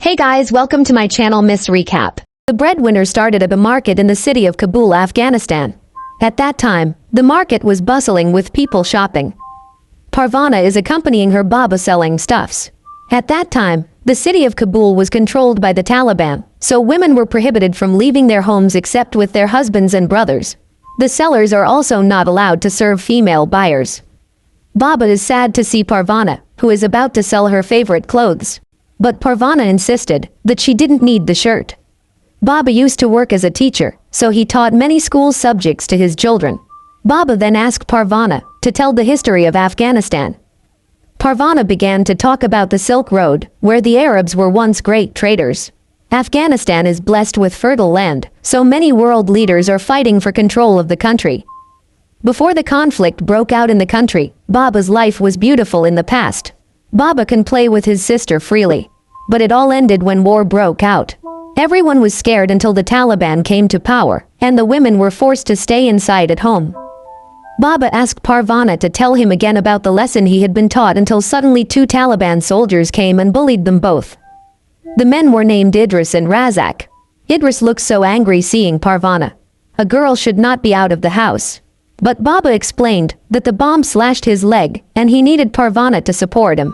Hey guys, welcome to my channel Miss Recap. The breadwinner started up a market in the city of Kabul, Afghanistan. At that time, the market was bustling with people shopping. Parvana is accompanying her Baba selling stuffs. At that time, the city of Kabul was controlled by the Taliban, so women were prohibited from leaving their homes except with their husbands and brothers. The sellers are also not allowed to serve female buyers. Baba is sad to see Parvana, who is about to sell her favorite clothes. But Parvana insisted that she didn't need the shirt. Baba used to work as a teacher, so he taught many school subjects to his children. Baba then asked Parvana to tell the history of Afghanistan. Parvana began to talk about the Silk Road, where the Arabs were once great traders. Afghanistan is blessed with fertile land, so many world leaders are fighting for control of the country. Before the conflict broke out in the country, Baba's life was beautiful in the past. Baba can play with his sister freely. But it all ended when war broke out. Everyone was scared until the Taliban came to power, and the women were forced to stay inside at home. Baba asked Parvana to tell him again about the lesson he had been taught until suddenly two Taliban soldiers came and bullied them both. The men were named Idris and Razak. Idris looked so angry seeing Parvana. A girl should not be out of the house. But Baba explained that the bomb slashed his leg and he needed Parvana to support him.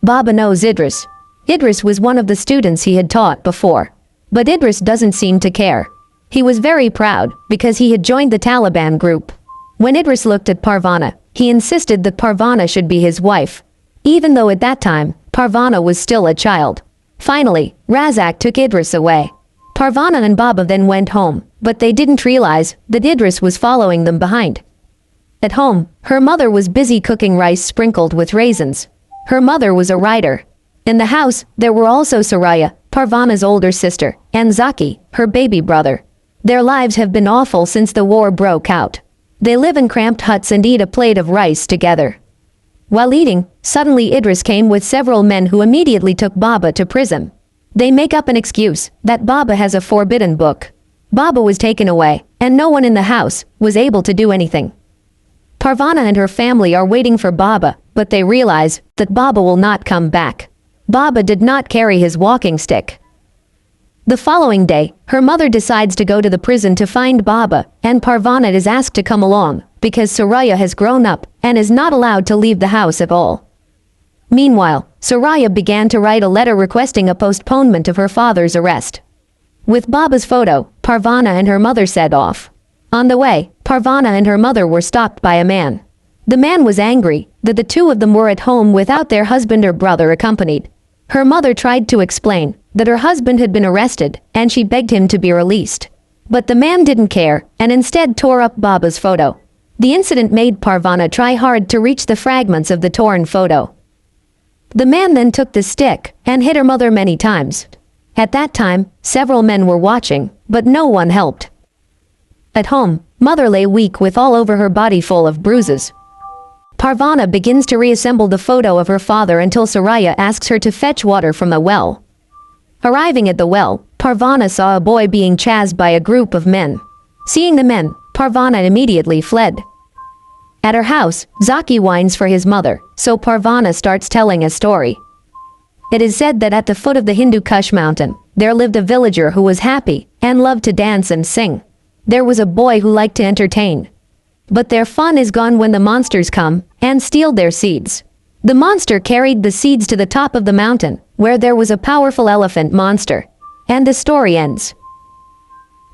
Baba knows Idris. Idris was one of the students he had taught before. But Idris doesn't seem to care. He was very proud because he had joined the Taliban group. When Idris looked at Parvana, he insisted that Parvana should be his wife, even though at that time, Parvana was still a child. Finally, Razak took Idris away. Parvana and Baba then went home, but they didn't realize that Idris was following them behind. At home, her mother was busy cooking rice sprinkled with raisins. Her mother was a writer. In the house, there were also Soraya, Parvana's older sister, and Zaki, her baby brother. Their lives have been awful since the war broke out. They live in cramped huts and eat a plate of rice together. While eating, suddenly Idris came with several men who immediately took Baba to prison. They make up an excuse that Baba has a forbidden book. Baba was taken away, and no one in the house was able to do anything. Parvana and her family are waiting for Baba, but they realize that Baba will not come back. Baba did not carry his walking stick. The following day, her mother decides to go to the prison to find Baba, and Parvana is asked to come along, because Soraya has grown up and is not allowed to leave the house at all. Meanwhile, Soraya began to write a letter requesting a postponement of her father's arrest. With Baba's photo, Parvana and her mother set off. On the way, Parvana and her mother were stopped by a man. The man was angry that the two of them were at home without their husband or brother accompanied. Her mother tried to explain that her husband had been arrested and she begged him to be released. But the man didn't care and instead tore up Baba's photo. The incident made Parvana try hard to reach the fragments of the torn photo. The man then took the stick and hit her mother many times. At that time, several men were watching, but no one helped. At home, mother lay weak with all over her body full of bruises. Parvana begins to reassemble the photo of her father until Soraya asks her to fetch water from a well. Arriving at the well, Parvana saw a boy being chased by a group of men. Seeing the men, Parvana immediately fled. At her house, Zaki whines for his mother, so Parvana starts telling a story. It is said that at the foot of the Hindu Kush mountain, there lived a villager who was happy and loved to dance and sing. There was a boy who liked to entertain. But their fun is gone when the monsters come and steal their seeds. The monster carried the seeds to the top of the mountain, where there was a powerful elephant monster. And the story ends.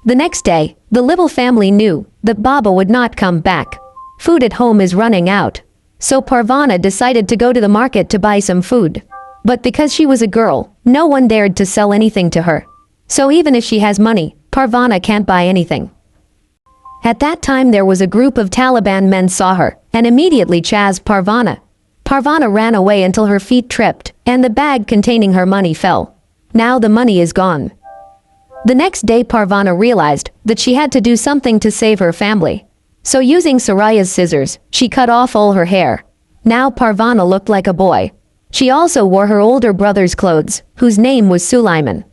The next day, the little family knew that Baba would not come back. Food at home is running out. So Parvana decided to go to the market to buy some food. But because she was a girl, no one dared to sell anything to her. So even if she has money, Parvana can't buy anything. At that time there was a group of Taliban men saw her, and immediately chased Parvana. Parvana ran away until her feet tripped, and the bag containing her money fell. Now the money is gone. The next day Parvana realized that she had to do something to save her family. So using Soraya's scissors, she cut off all her hair. Now Parvana looked like a boy. She also wore her older brother's clothes, whose name was Sulaiman.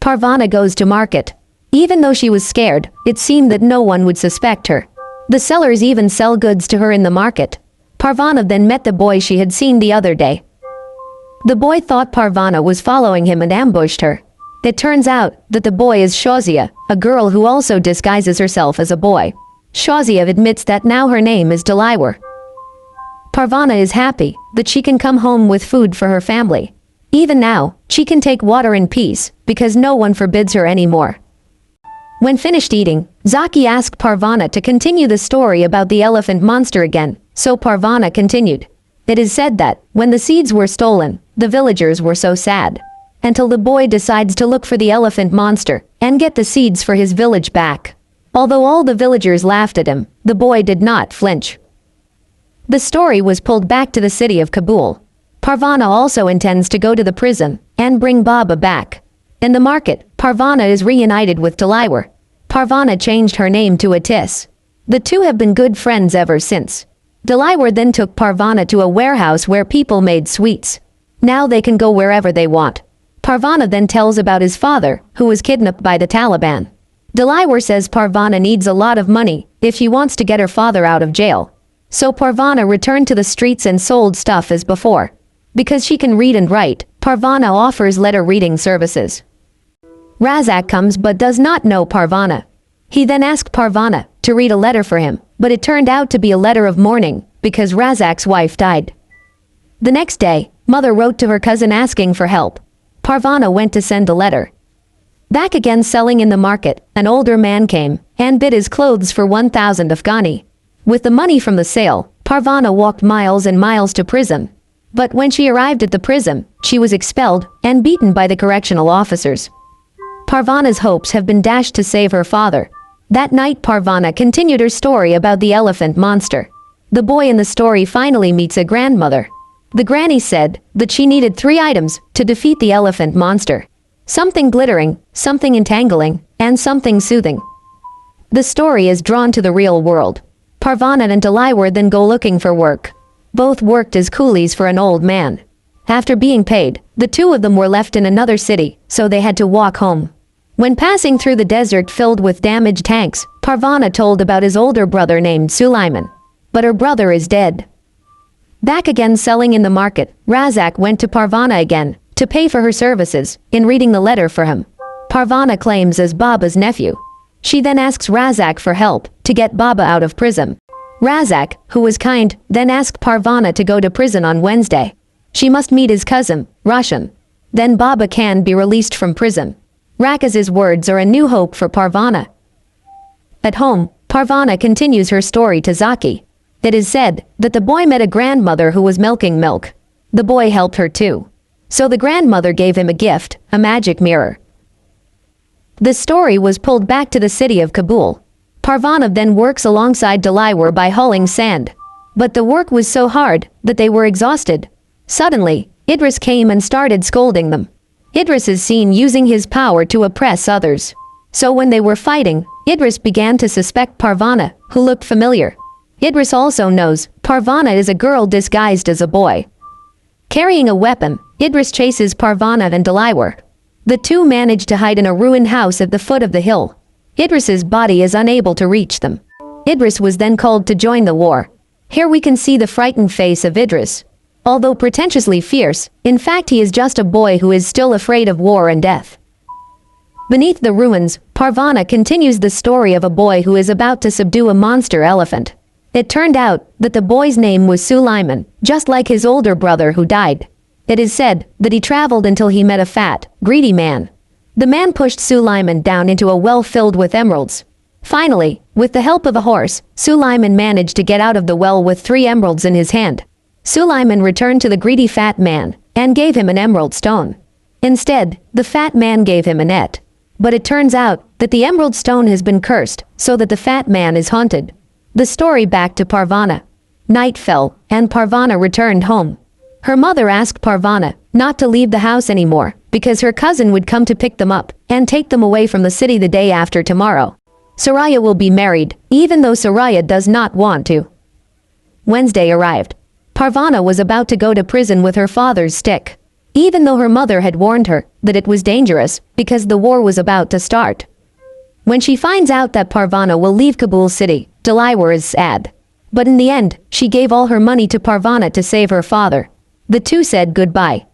Parvana goes to market. Even though she was scared, it seemed that no one would suspect her. The sellers even sell goods to her in the market. Parvana then met the boy she had seen the other day. The boy thought Parvana was following him and ambushed her. It turns out that the boy is Shazia, a girl who also disguises herself as a boy. Shazia admits that now her name is Delaware. Parvana is happy that she can come home with food for her family. Even now, she can take water in peace because no one forbids her anymore. When finished eating, Zaki asked Parvana to continue the story about the elephant monster again, so Parvana continued. It is said that, when the seeds were stolen, the villagers were so sad. Until the boy decides to look for the elephant monster and get the seeds for his village back. Although all the villagers laughed at him, the boy did not flinch. The story was pulled back to the city of Kabul. Parvana also intends to go to the prison and bring Baba back. In the market, Parvana is reunited with Delaware. Parvana changed her name to Atis. The two have been good friends ever since. Delaware then took Parvana to a warehouse where people made sweets. Now they can go wherever they want. Parvana then tells about his father, who was kidnapped by the Taliban. Delaware says Parvana needs a lot of money if she wants to get her father out of jail. So Parvana returned to the streets and sold stuff as before. Because she can read and write, Parvana offers letter reading services. Razak comes but does not know Parvana. He then asked Parvana to read a letter for him, but it turned out to be a letter of mourning because Razak's wife died. The next day, mother wrote to her cousin asking for help. Parvana went to send the letter. Back again selling in the market, an older man came and bid his clothes for 1,000 Afghani. With the money from the sale, Parvana walked miles and miles to prison. But when she arrived at the prison, she was expelled and beaten by the correctional officers. Parvana's hopes have been dashed to save her father. That night Parvana continued her story about the elephant monster. The boy in the story finally meets a grandmother. The granny said that she needed 3 items to defeat the elephant monster. Something glittering, something entangling, and something soothing. The story is drawn to the real world. Parvana and Delaware then go looking for work. Both worked as coolies for an old man. After being paid, the two of them were left in another city, so they had to walk home. When passing through the desert filled with damaged tanks, Parvana told about his older brother named Sulaiman. But her brother is dead. Back again selling in the market, Razak went to Parvana again to pay for her services in reading the letter for him. Parvana claims as Baba's nephew. She then asks Razak for help to get Baba out of prison. Razak, who was kind, then asked Parvana to go to prison on Wednesday. She must meet his cousin, Roshan. Then Baba can be released from prison. Rakaz's words are a new hope for Parvana. At home, Parvana continues her story to Zaki. It is said that the boy met a grandmother who was milking milk. The boy helped her too. So the grandmother gave him a gift, a magic mirror. The story was pulled back to the city of Kabul. Parvana then works alongside Delaware by hauling sand. But the work was so hard that they were exhausted. Suddenly, Idris came and started scolding them. Idris is seen using his power to oppress others. So when they were fighting, Idris began to suspect Parvana, who looked familiar. Idris also knows Parvana is a girl disguised as a boy. Carrying a weapon, Idris chases Parvana and Delaware. The two manage to hide in a ruined house at the foot of the hill. Idris's body is unable to reach them. Idris was then called to join the war. Here we can see the frightened face of Idris. Although pretentiously fierce, in fact he is just a boy who is still afraid of war and death. Beneath the ruins, Parvana continues the story of a boy who is about to subdue a monster elephant. It turned out that the boy's name was Sulaiman, just like his older brother who died. It is said that he traveled until he met a fat, greedy man. The man pushed Sulaiman down into a well filled with emeralds. Finally, with the help of a horse, Sulaiman managed to get out of the well with 3 emeralds in his hand. Sulaiman returned to the greedy fat man and gave him an emerald stone. Instead, the fat man gave him a net. But it turns out that the emerald stone has been cursed, so that the fat man is haunted. The story back to Parvana. Night fell, and Parvana returned home. Her mother asked Parvana not to leave the house anymore, because her cousin would come to pick them up and take them away from the city the day after tomorrow. Soraya will be married, even though Soraya does not want to. Wednesday arrived. Parvana was about to go to prison with her father's stick, even though her mother had warned her that it was dangerous because the war was about to start. When she finds out that Parvana will leave Kabul city, Delaware is sad. But in the end, she gave all her money to Parvana to save her father. The two said goodbye.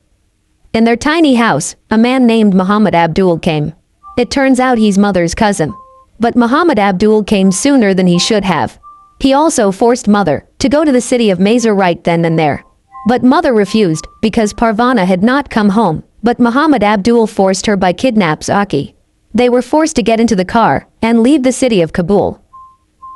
In their tiny house, a man named Muhammad Abdul came. It turns out he's mother's cousin. But Muhammad Abdul came sooner than he should have. He also forced mother to go to the city of Mazar right then and there. But mother refused because Parvana had not come home, but Muhammad Abdul forced her by kidnaps Aki. They were forced to get into the car and leave the city of Kabul.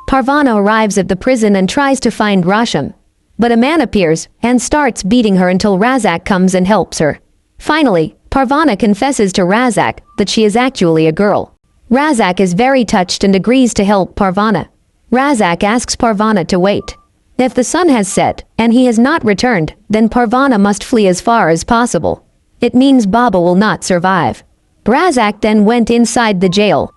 Parvana arrives at the prison and tries to find Rasham. But a man appears and starts beating her until Razak comes and helps her. Finally, Parvana confesses to Razak that she is actually a girl. Razak is very touched and agrees to help Parvana. Razak asks Parvana to wait. If the sun has set and he has not returned, then Parvana must flee as far as possible. It means Baba will not survive. Razak then went inside the jail.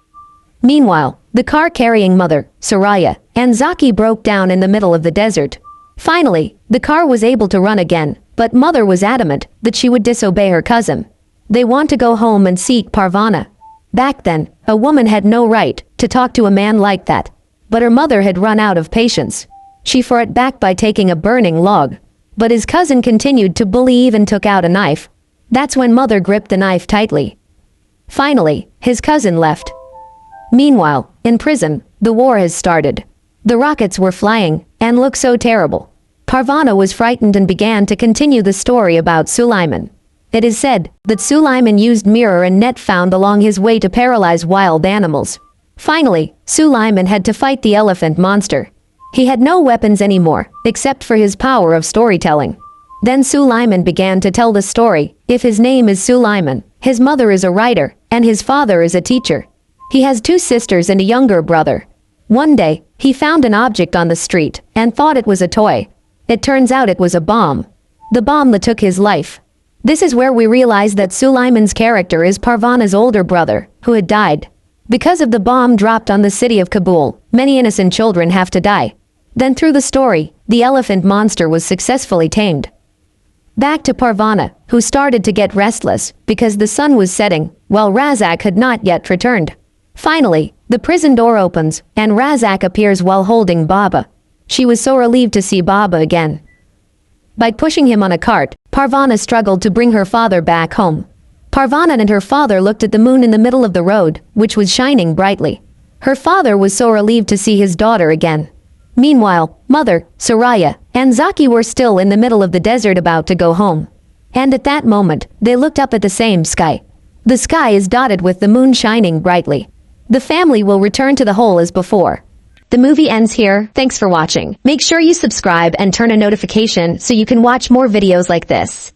Meanwhile, the car carrying mother, Soraya, and Zaki broke down in the middle of the desert. Finally, the car was able to run again, but mother was adamant that she would disobey her cousin. They want to go home and seek Parvana. Back then, a woman had no right to talk to a man like that. But her mother had run out of patience. She fought back by taking a burning log. But his cousin continued to bully, even took out a knife. That's when mother gripped the knife tightly. Finally, his cousin left. Meanwhile, in prison, the war has started. The rockets were flying and looked so terrible. Parvana was frightened and began to continue the story about Sulaiman. It is said that Sulaiman used mirror and net found along his way to paralyze wild animals. Finally, Sulaiman had to fight the elephant monster. He had no weapons anymore, except for his power of storytelling. Then Sulaiman began to tell the story. If his name is Sulaiman, his mother is a writer, and his father is a teacher. He has 2 sisters and a younger brother. One day, he found an object on the street, and thought it was a toy. It turns out it was a bomb. The bomb that took his life. This is where we realize that Sulaiman's character is Parvana's older brother, who had died. Because of the bomb dropped on the city of Kabul, many innocent children have to die. Then through the story, the elephant monster was successfully tamed. Back to Parvana, who started to get restless because the sun was setting, while Razak had not yet returned. Finally, the prison door opens, and Razak appears while holding Baba. She was so relieved to see Baba again. By pushing him on a cart, Parvana struggled to bring her father back home. Parvana and her father looked at the moon in the middle of the road, which was shining brightly. Her father was so relieved to see his daughter again. Meanwhile, mother, Soraya, and Zaki were still in the middle of the desert about to go home. And at that moment, they looked up at the same sky. The sky is dotted with the moon shining brightly. The family will return to the hole as before. The movie ends here. Thanks for watching. Make sure you subscribe and turn on notification so you can watch more videos like this.